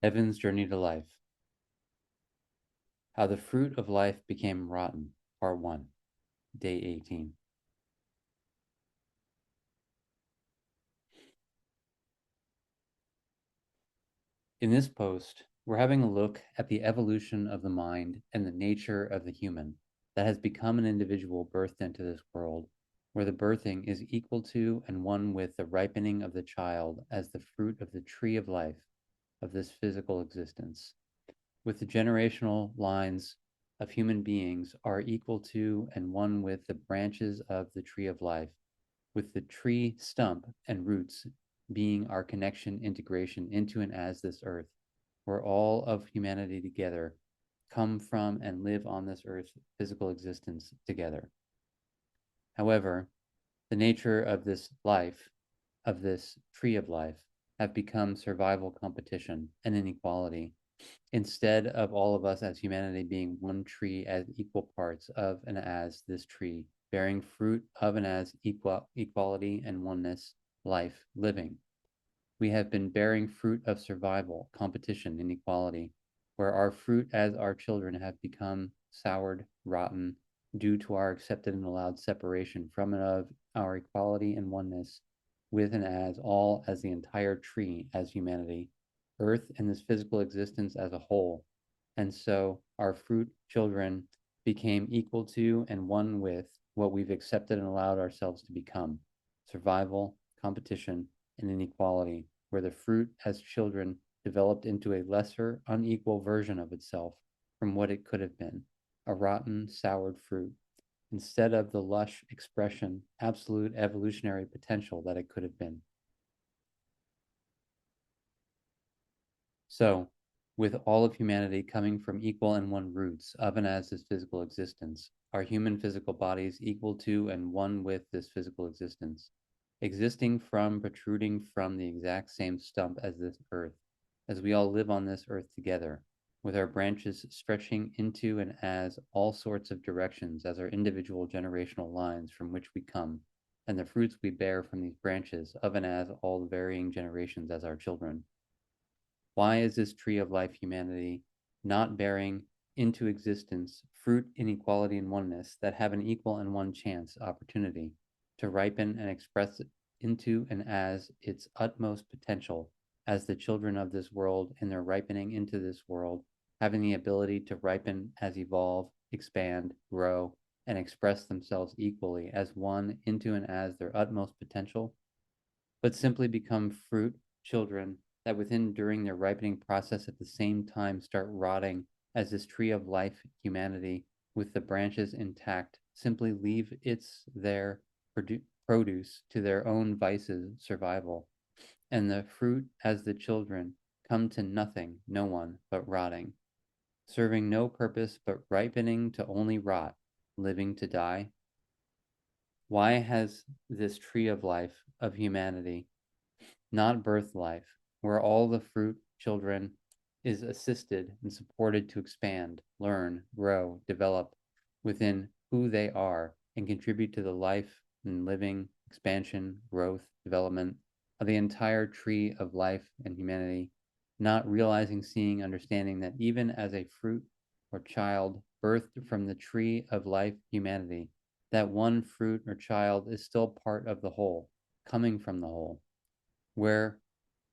Heaven's Journey to Life. How the Fruit of Life Became Rotten, Part 1, Day 18. In this post, we're having a look at the evolution of the mind and the nature of the human that has become an individual birthed into this world, where the birthing is equal to and one with the ripening of the child as the fruit of the tree of life of this physical existence, with the generational lines of human beings are equal to and one with the branches of the tree of life, with the tree stump and roots being our connection integration into and as this earth, where all of humanity together come from and live on this earth's physical existence together. However, the nature of this life, of this tree of life, have become survival competition and inequality, instead of all of us as humanity being one tree as equal parts of and as this tree, bearing fruit of and as equality and oneness, life, living. We have been bearing fruit of survival, competition, inequality, where our fruit as our children have become soured, rotten, due to our accepted and allowed separation from and of our equality and oneness with and as all as the entire tree as humanity, earth and this physical existence as a whole. And so our fruit children became equal to and one with what we've accepted and allowed ourselves to become: survival, competition, and inequality, where the fruit as children developed into a lesser, unequal version of itself from what it could have been, a rotten, soured fruit, instead of the lush expression, absolute evolutionary potential that it could have been. So, with all of humanity coming from equal and one roots of and as this physical existence, are human physical bodies equal to and one with this physical existence, existing from, protruding from the exact same stump as this earth, as we all live on this earth together, with our branches stretching into and as all sorts of directions as our individual generational lines from which we come, and the fruits we bear from these branches of and as all the varying generations as our children. Why is this tree of life humanity not bearing into existence fruit, inequality, and oneness that have an equal and one chance opportunity to ripen and express it into and as its utmost potential as the children of this world in their ripening into this world, having the ability to ripen as evolve, expand, grow, and express themselves equally as one into and as their utmost potential, but simply become fruit children that within during their ripening process at the same time start rotting as this tree of life humanity with the branches intact simply leave their produce to their own vices survival, and the fruit as the children come to nothing, no one but rotting, serving no purpose but ripening to only rot, living to die. Why has this tree of life of humanity not birth life, where all the fruit children is assisted and supported to expand, learn, grow, develop within who they are, and contribute to the life and living, expansion, growth, development of the entire tree of life and humanity, not realizing, seeing, understanding that even as a fruit or child birthed from the tree of life humanity, that one fruit or child is still part of the whole, coming from the whole. Where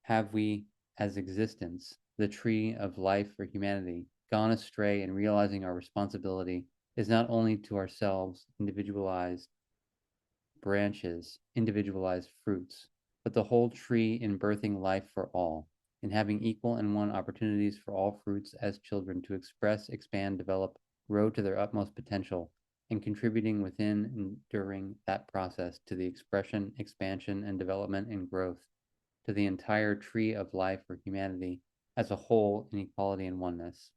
have we, as existence, the tree of life for humanity, gone astray in realizing our responsibility is not only to ourselves, individualized branches, individualized fruits, but the whole tree in birthing life for all, in having equal and one opportunities for all fruits as children to express, expand, develop, grow to their utmost potential, and contributing within and during that process to the expression, expansion, and development and growth to the entire tree of life for humanity as a whole in equality and oneness.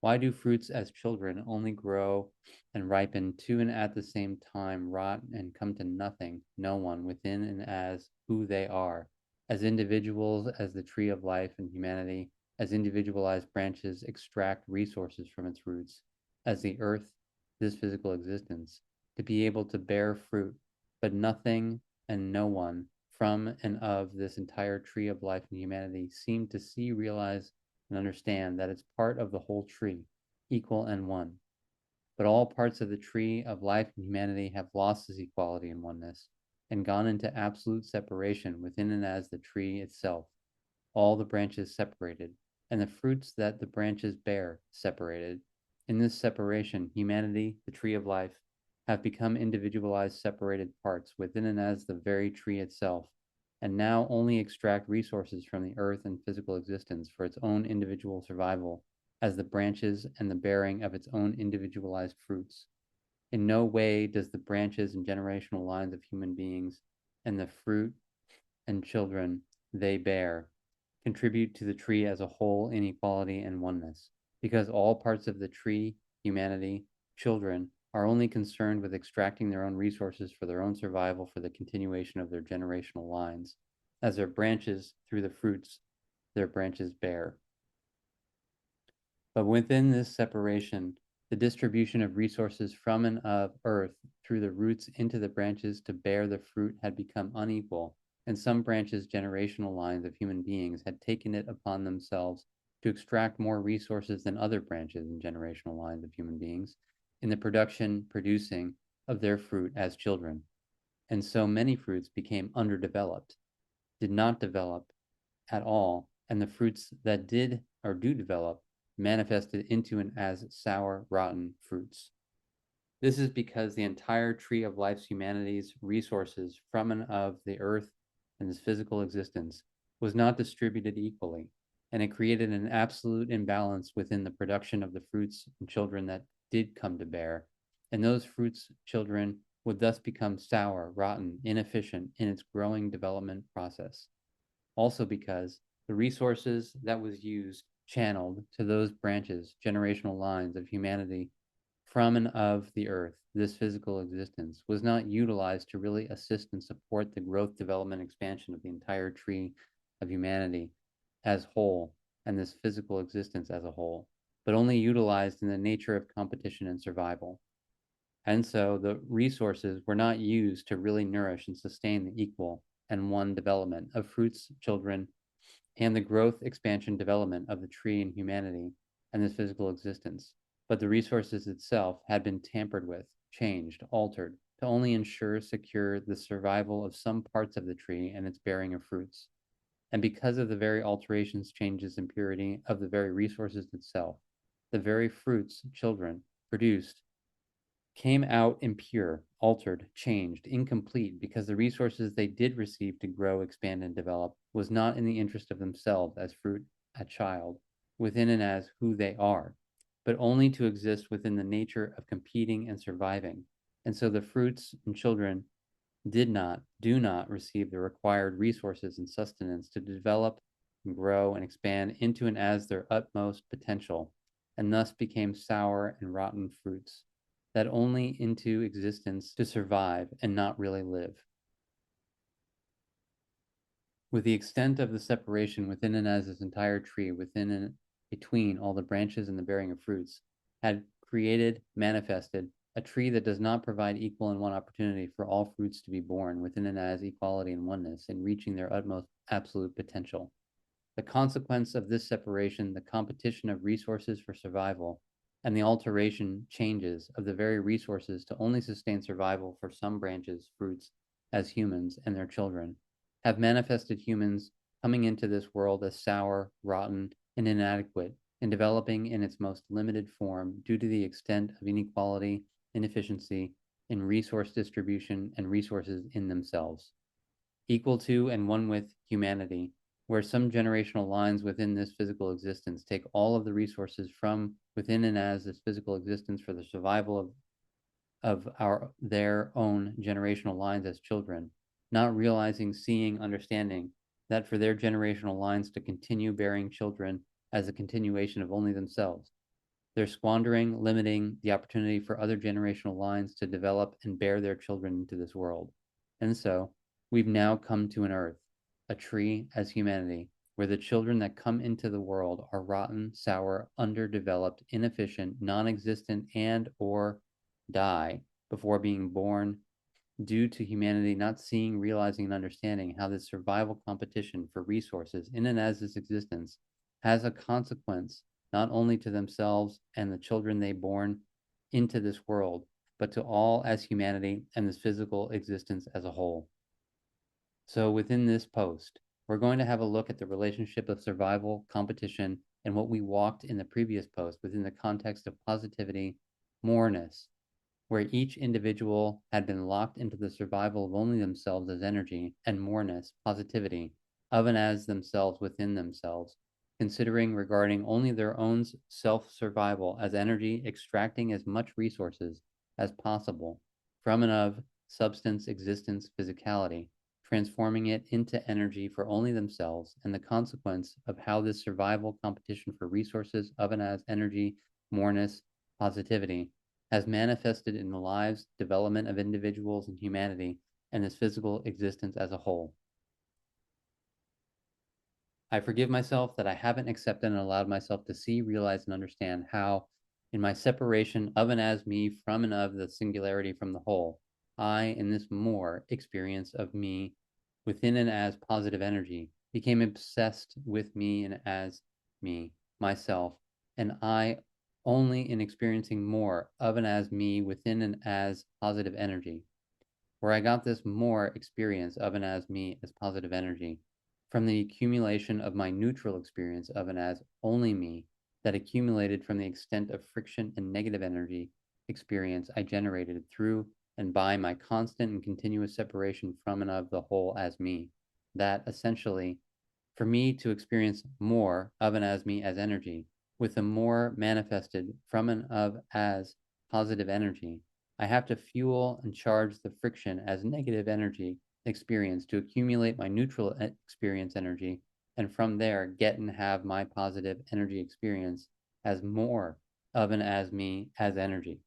Why do fruits as children only grow and ripen to and at the same time rot and come to nothing, no one within and as who they are, as individuals, as the tree of life and humanity, as individualized branches extract resources from its roots, as the earth, this physical existence, to be able to bear fruit, but nothing and no one from and of this entire tree of life and humanity seem to see, realize, and understand that it's part of the whole tree, equal and one. But all parts of the tree of life and humanity have lost this equality and oneness, and gone into absolute separation within and as the tree itself, all the branches separated, and the fruits that the branches bear separated. In this separation, humanity, the tree of life, have become individualized, separated parts within and as the very tree itself, and now only extract resources from the earth and physical existence for its own individual survival as the branches and the bearing of its own individualized fruits. In no way does the branches and generational lines of human beings and the fruit and children they bear contribute to the tree as a whole in equality and oneness, because all parts of the tree, humanity, children, are only concerned with extracting their own resources for their own survival for the continuation of their generational lines, as their branches through the fruits their branches bear. But within this separation, the distribution of resources from and of earth through the roots into the branches to bear the fruit had become unequal, and some branches, generational lines of human beings, had taken it upon themselves to extract more resources than other branches and generational lines of human beings in the producing of their fruit as children. And so many fruits became underdeveloped, did not develop at all, and the fruits that did or do develop manifested into and as sour, rotten fruits. This is because the entire tree of life's humanity's resources from and of the earth and its physical existence was not distributed equally, and it created an absolute imbalance within the production of the fruits and children that did come to bear, and those fruits children would thus become sour, rotten, inefficient in its growing development process. Also because the resources that was used channeled to those branches, generational lines of humanity from and of the earth, this physical existence, was not utilized to really assist and support the growth, development, expansion of the entire tree of humanity as whole and this physical existence as a whole, but only utilized in the nature of competition and survival. And so the resources were not used to really nourish and sustain the equal and one development of fruits, children, and the growth, expansion, development of the tree in humanity and this physical existence. But the resources itself had been tampered with, changed, altered, to only ensure secure the survival of some parts of the tree and its bearing of fruits. And because of the very alterations, changes, and purity of the very resources itself, the very fruits children produced came out impure, altered, changed, incomplete, because the resources they did receive to grow, expand, and develop was not in the interest of themselves as fruit, a child, within and as who they are, but only to exist within the nature of competing and surviving. And so the fruits and children do not receive the required resources and sustenance to develop and grow and expand into and as their utmost potential, and thus became sour and rotten fruits that only into existence to survive and not really live. With the extent of the separation within and as this entire tree, within and between all the branches and the bearing of fruits, had created, manifested, a tree that does not provide equal and one opportunity for all fruits to be born within and as equality and oneness in reaching their utmost absolute potential. The consequence of this separation, the competition of resources for survival, and the alteration changes of the very resources to only sustain survival for some branches, fruits, as humans and their children, have manifested humans coming into this world as sour, rotten, and inadequate in developing in its most limited form due to the extent of inequality, inefficiency in resource distribution and resources in themselves. Equal to and one with humanity, where some generational lines within this physical existence take all of the resources from within and as this physical existence for the survival of their own generational lines as children, not realizing, seeing, understanding that for their generational lines to continue bearing children as a continuation of only themselves, they're squandering, limiting the opportunity for other generational lines to develop and bear their children into this world. And so we've now come to an earth, a tree as humanity, where the children that come into the world are rotten, sour, underdeveloped, inefficient, non-existent, and or die before being born due to humanity not seeing, realizing, and understanding how this survival competition for resources in and as this existence has a consequence not only to themselves and the children they born into this world, but to all as humanity and this physical existence as a whole. So within this post, we're going to have a look at the relationship of survival, competition, and what we walked in the previous post within the context of positivity, moreness, where each individual had been locked into the survival of only themselves as energy, and moreness, positivity, of and as themselves within themselves, considering regarding only their own self-survival as energy, extracting as much resources as possible from and of substance, existence, physicality, transforming it into energy for only themselves, and the consequence of how this survival competition for resources of and as energy, moreness, positivity, has manifested in the lives, development of individuals and humanity, and this physical existence as a whole. I forgive myself that I haven't accepted and allowed myself to see, realize, and understand how, in my separation of and as me from and of the singularity from the whole, I, in this more experience of me within and as positive energy, became obsessed with me and as me, myself, and I only in experiencing more of and as me within and as positive energy, where I got this more experience of and as me as positive energy from the accumulation of my neutral experience of and as only me that accumulated from the extent of friction and negative energy experience I generated through and by my constant and continuous separation from and of the whole as me, that essentially for me to experience more of and as me as energy, with the more manifested from and of as positive energy, I have to fuel and charge the friction as negative energy experience to accumulate my neutral experience energy, and from there get and have my positive energy experience as more of and as me as energy.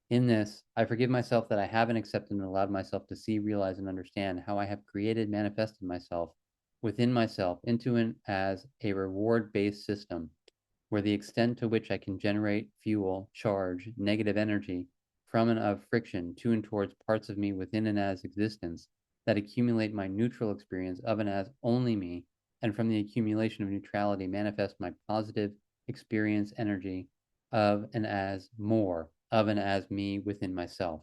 In this, I forgive myself that I haven't accepted and allowed myself to see, realize, and understand how I have created, manifested myself within myself into and as a reward-based system, where the extent to which I can generate, fuel, charge, negative energy from and of friction to and towards parts of me within and as existence that accumulate my neutral experience of and as only me, and from the accumulation of neutrality manifest my positive experience energy of and as more of and as me within myself,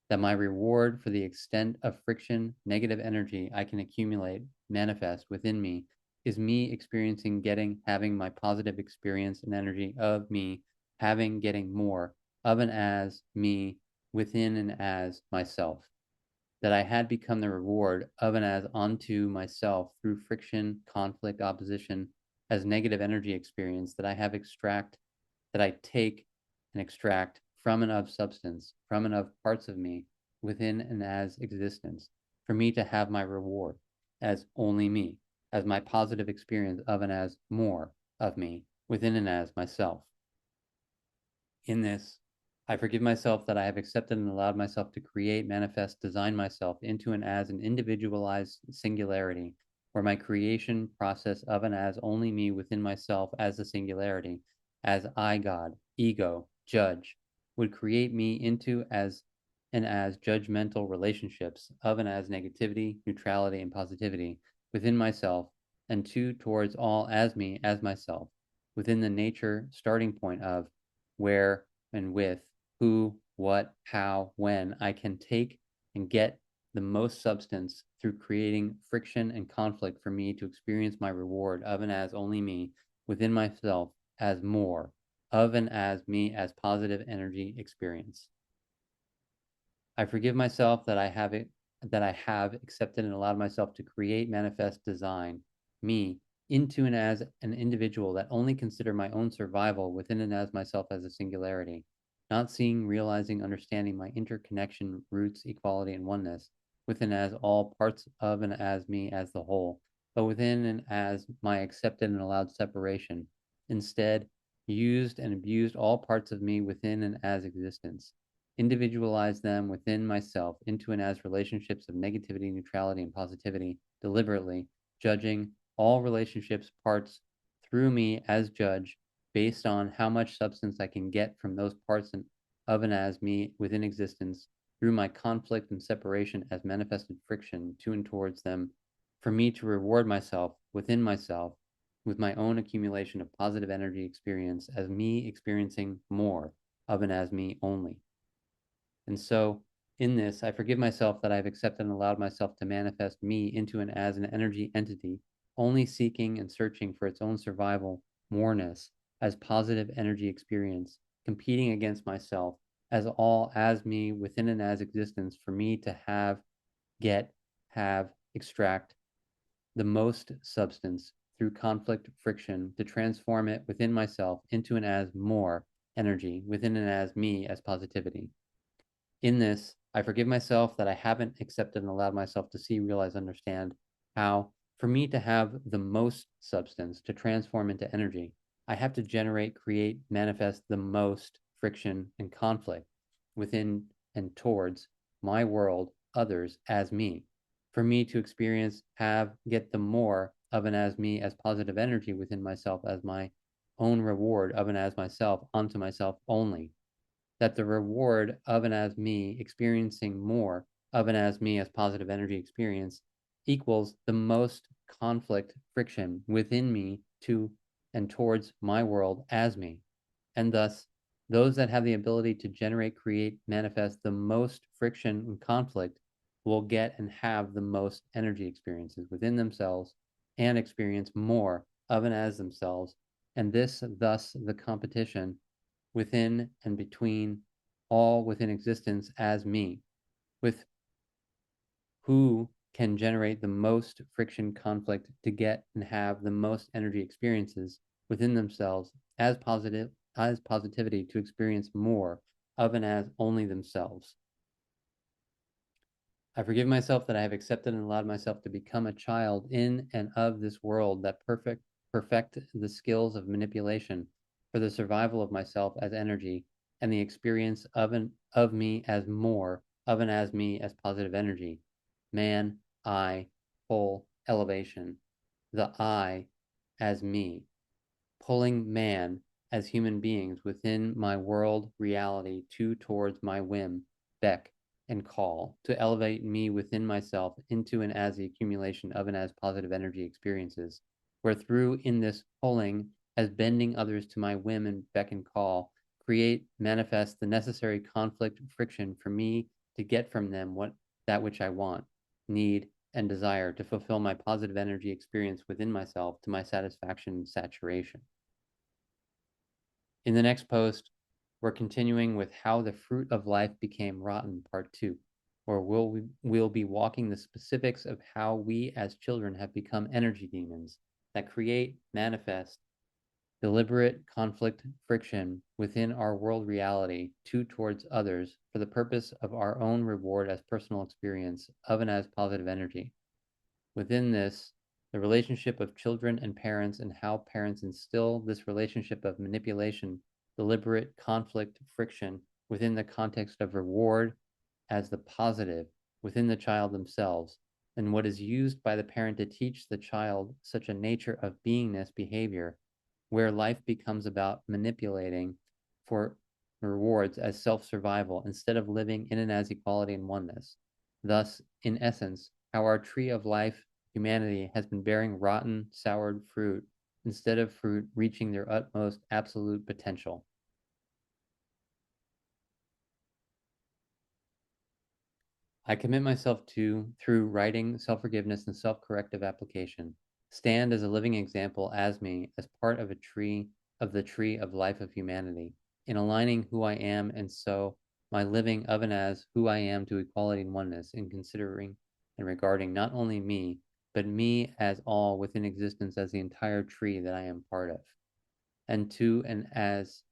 that my reward for the extent of friction, negative energy I can accumulate, manifest within me, is me experiencing, getting, having my positive experience and energy of me, having, getting more of and as me within and as myself, that I had become the reward of and as onto myself through friction, conflict, opposition, as negative energy experience that I have extract, that I take and extract from and of substance, from and of parts of me within and as existence, for me to have my reward as only me, as my positive experience of and as more of me within and as myself. In this, I forgive myself that I have accepted and allowed myself to create, manifest, design myself into and as an individualized singularity, where my creation process of and as only me within myself as a singularity, as I, God, ego, judge, would create me into as and as judgmental relationships of and as negativity, neutrality, and positivity within myself, and two towards all as me, as myself, within the nature starting point of where and with, who, what, how, when I can take and get the most substance through creating friction and conflict for me to experience my reward of and as only me within myself as more of and as me as positive energy experience. I forgive myself that I have accepted and allowed myself to create, manifest, design me into and as an individual that only consider my own survival within and as myself as a singularity, not seeing, realizing, understanding my interconnection, roots, equality, and oneness within as all parts of and as me as the whole, but within and as my accepted and allowed separation. Instead, used and abused all parts of me within and as existence, individualize them within myself into and as relationships of negativity, neutrality, and positivity, deliberately judging all relationships parts through me as judge based on how much substance I can get from those parts of and as me within existence through my conflict and separation as manifested friction to and towards them, for me to reward myself within myself with my own accumulation of positive energy experience as me experiencing more of an as me only. And so in this, I forgive myself that I've accepted and allowed myself to manifest me into an as an energy entity, only seeking and searching for its own survival, moreness, as positive energy experience, competing against myself as all as me within an as existence for me to have, get, have, extract the most substance through conflict friction to transform it within myself into an as more energy within an as me as positivity. In this, I forgive myself that I haven't accepted and allowed myself to see, realize, understand how, for me to have the most substance to transform into energy, I have to generate, create, manifest the most friction and conflict within and towards my world, others, as me. For me to experience, have, get the more of an as me as positive energy within myself as my own reward of an as myself onto myself only, that the reward of an as me experiencing more of an as me as positive energy experience equals the most conflict friction within me to and towards my world as me. And thus, those that have the ability to generate, create, manifest the most friction and conflict will get and have the most energy experiences within themselves and experience more of and as themselves. And this, thus, the competition within and between all within existence as me, with who can generate the most friction conflict to get and have the most energy experiences within themselves as positivity to experience more of and as only themselves. I forgive myself that I have accepted and allowed myself to become a child in and of this world that perfect the skills of manipulation for the survival of myself as energy and the experience of me as more of an as me as positive energy. Man, I, whole, elevation. The I as me, pulling man as human beings within my world reality towards my whim, beck, and call to elevate me within myself into and as the accumulation of and as positive energy experiences, where through in this pulling as bending others to my whim and beck and call, create, manifest the necessary conflict friction for me to get from them that which I want, need, and desire to fulfill my positive energy experience within myself to my satisfaction and saturation. In the next post, we're continuing with how the fruit of life became rotten, part 2, where we'll be walking the specifics of how we as children have become energy demons that create, manifest, deliberate conflict friction within our world reality towards others for the purpose of our own reward as personal experience of and as positive energy. Within this, the relationship of children and parents and how parents instill this relationship of manipulation, deliberate conflict, friction within the context of reward as the positive within the child themselves, and what is used by the parent to teach the child such a nature of beingness behavior, where life becomes about manipulating for rewards as self-survival instead of living in and as equality and oneness. Thus, in essence, how our tree of life, humanity, has been bearing rotten, soured fruit instead of fruit reaching their utmost absolute potential. I commit myself to, through writing, self-forgiveness, and self-corrective application, stand as a living example as me, as part of the tree of life of humanity, in aligning who I am and so my living of and as who I am to equality and oneness, in considering and regarding not only me, but me as all within existence as the entire tree that I am part of, and to and as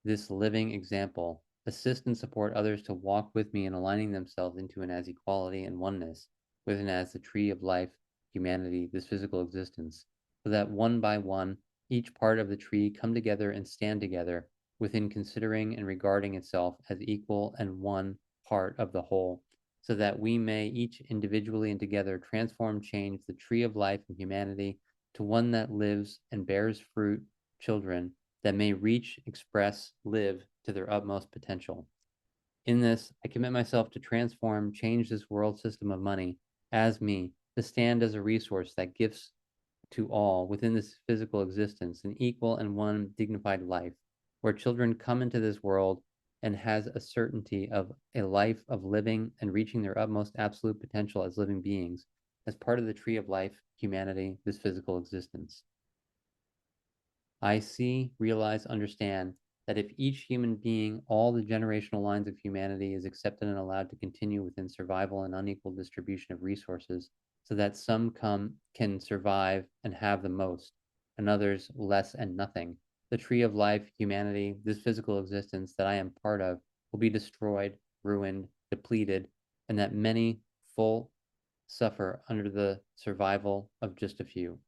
this living example, assist and support others to walk with me in aligning themselves into an as equality and oneness with and as the tree of life, humanity, this physical existence, so that one by one, each part of the tree come together and stand together within considering and regarding itself as equal and one part of the whole, so that we may each individually and together transform, change the tree of life and humanity to one that lives and bears fruit, children, that may reach, express, live to their utmost potential. In this, I commit myself to change this world system of money as me, to stand as a resource that gives to all within this physical existence an equal and one dignified life, where children come into this world and has a certainty of a life of living and reaching their utmost absolute potential as living beings, as part of the tree of life, humanity, this physical existence. I see, realize, understand that if each human being, all the generational lines of humanity is accepted and allowed to continue within survival and unequal distribution of resources, so that some can survive and have the most, and others less and nothing, the tree of life, humanity, this physical existence that I am part of, will be destroyed, ruined, depleted, and that many full suffer under the survival of just a few.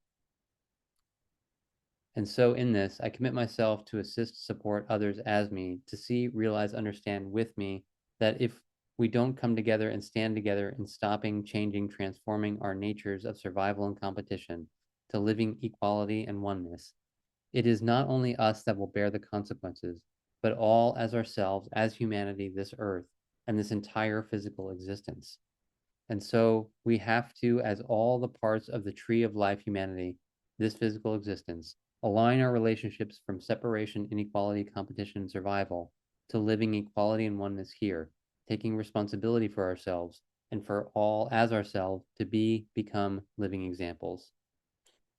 And so in this, I commit myself to assist, support others as me, to see, realize, understand with me that if we don't come together and stand together in stopping, changing, transforming our natures of survival and competition to living equality and oneness, it is not only us that will bear the consequences, but all as ourselves, as humanity, this earth, and this entire physical existence. And so we have to, as all the parts of the tree of life, humanity, this physical existence, align our relationships from separation, inequality, competition, and survival to living equality and oneness here, taking responsibility for ourselves and for all as ourselves to become living examples.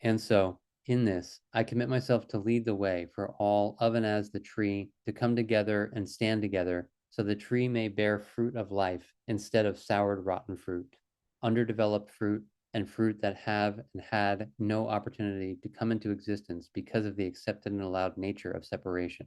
And so, in this, I commit myself to lead the way for all of and as the tree to come together and stand together so the tree may bear fruit of life instead of soured, rotten fruit, underdeveloped fruit, and fruit that have and had no opportunity to come into existence because of the accepted and allowed nature of separation,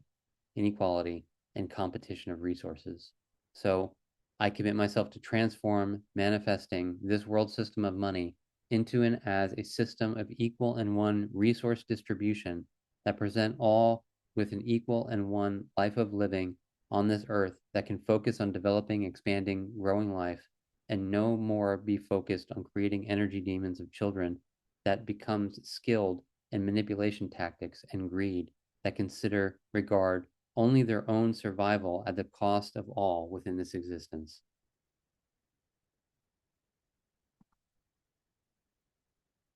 inequality, and competition of resources. So, I commit myself to transform, manifesting this world system of money into and as a system of equal and one resource distribution that present all with an equal and one life of living on this earth that can focus on developing, expanding, growing life, and no more be focused on creating energy demons of children that becomes skilled in manipulation tactics and greed that regard only their own survival at the cost of all within this existence.